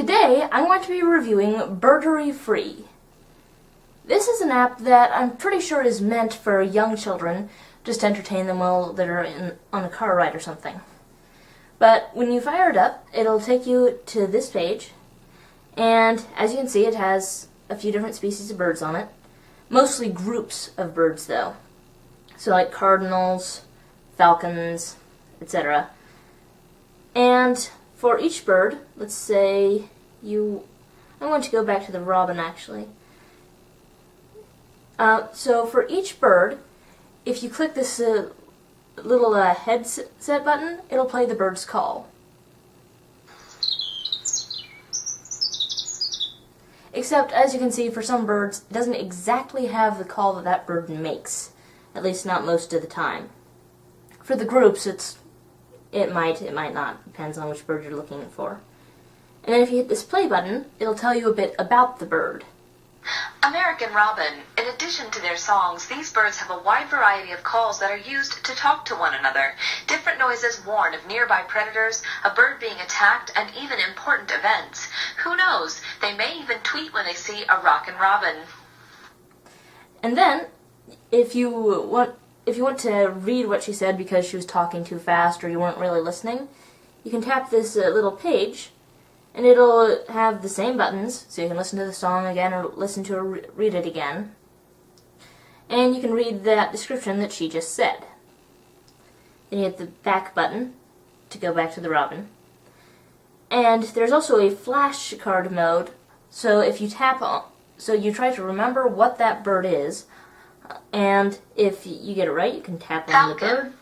Today, I'm going to be reviewing Birdary Free. This is an app that I'm pretty sure is meant for young children, just to entertain them while they're on a car ride or something. But when you fire it up, it'll take you to this page, and as you can see, it has a few different species of birds on it. Mostly groups of birds, though. So like cardinals, falcons, etc. And for each bird, let's say I'm going to go back to the robin actually. So for each bird, if you click this little headset button, it'll play the bird's call. Except, as you can see, for some birds, it doesn't exactly have the call that that bird makes. At least not most of the time. For the groups, it might not. Depends on which bird you're looking for. And then if you hit this play button, it'll tell you a bit about the bird. American robin. In addition to their songs, these birds have a wide variety of calls that are used to talk to one another. Different noises warn of nearby predators, a bird being attacked, and even important events. Who knows? They may even tweet when they see a rockin' robin. And then, if you want to read what she said because she was talking too fast or you weren't really listening, you can tap this little page, and it'll have the same buttons, so you can listen to the song again or listen to her read it again. And you can read that description that she just said. Then you hit the back button to go back to the robin. And there's also a flashcard mode, so if you tap on, so you try to remember what that bird is, and if you get it right, you can tap on the bird.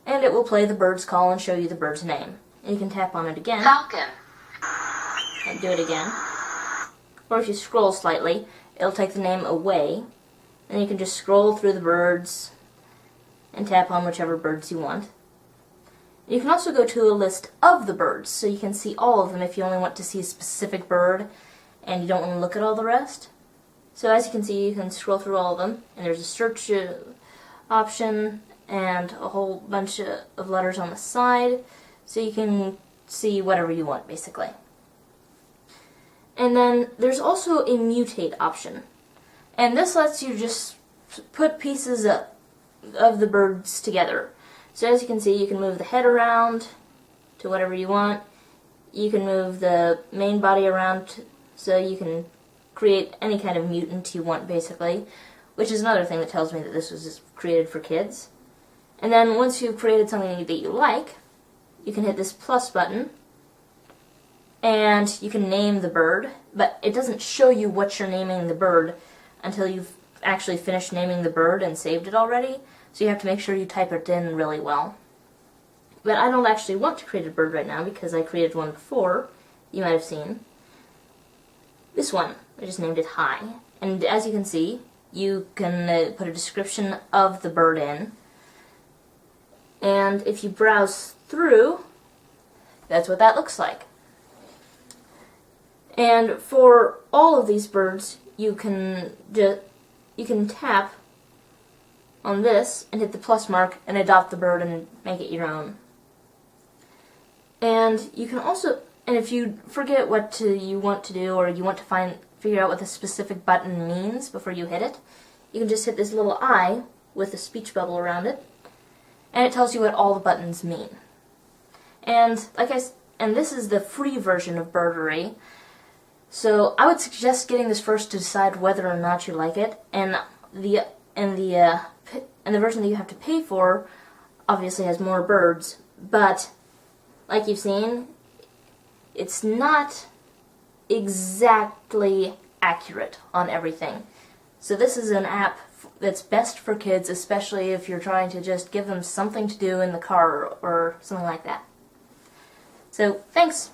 And it will play the bird's call and show you the bird's name. And you can tap on it again. Falcon. And do it again. Or if you scroll slightly, it'll take the name away. And you can just scroll through the birds and tap on whichever birds you want. You can also go to a list of the birds, so you can see all of them if you only want to see a specific bird and you don't want to look at all the rest. So as you can see, you can scroll through all of them, and there's a search option and a whole bunch of letters on the side, so you can see whatever you want, basically. And then there's also a mutate option, and this lets you just put pieces of the birds together. So as you can see, you can move the head around to whatever you want. You can move the main body around so you can create any kind of mutant you want, basically, which is another thing that tells me that this was just created for kids. And then once you've created something that you like, you can hit this plus button, and you can name the bird, but it doesn't show you what you're naming the bird until you've actually finished naming the bird and saved it already. So you have to make sure you type it in really well. But I don't actually want to create a bird right now because I created one before, you might have seen. This one, I just named it Hi. And as you can see, you can put a description of the bird in. And if you browse through, that's what that looks like. And for all of these birds, you can tap on this and hit the plus mark and adopt the bird and make it your own. And you can also, and if you forget what you want to do, or you want to figure out what the specific button means before you hit it, you can just hit this little I with a speech bubble around it, and it tells you what all the buttons mean. And this is the free version of Birdary. So I would suggest getting this first to decide whether or not you like it, and the version that you have to pay for obviously has more birds, but like you've seen, it's not exactly accurate on everything. So this is an app that's best for kids, especially if you're trying to just give them something to do in the car or something like that. So thanks!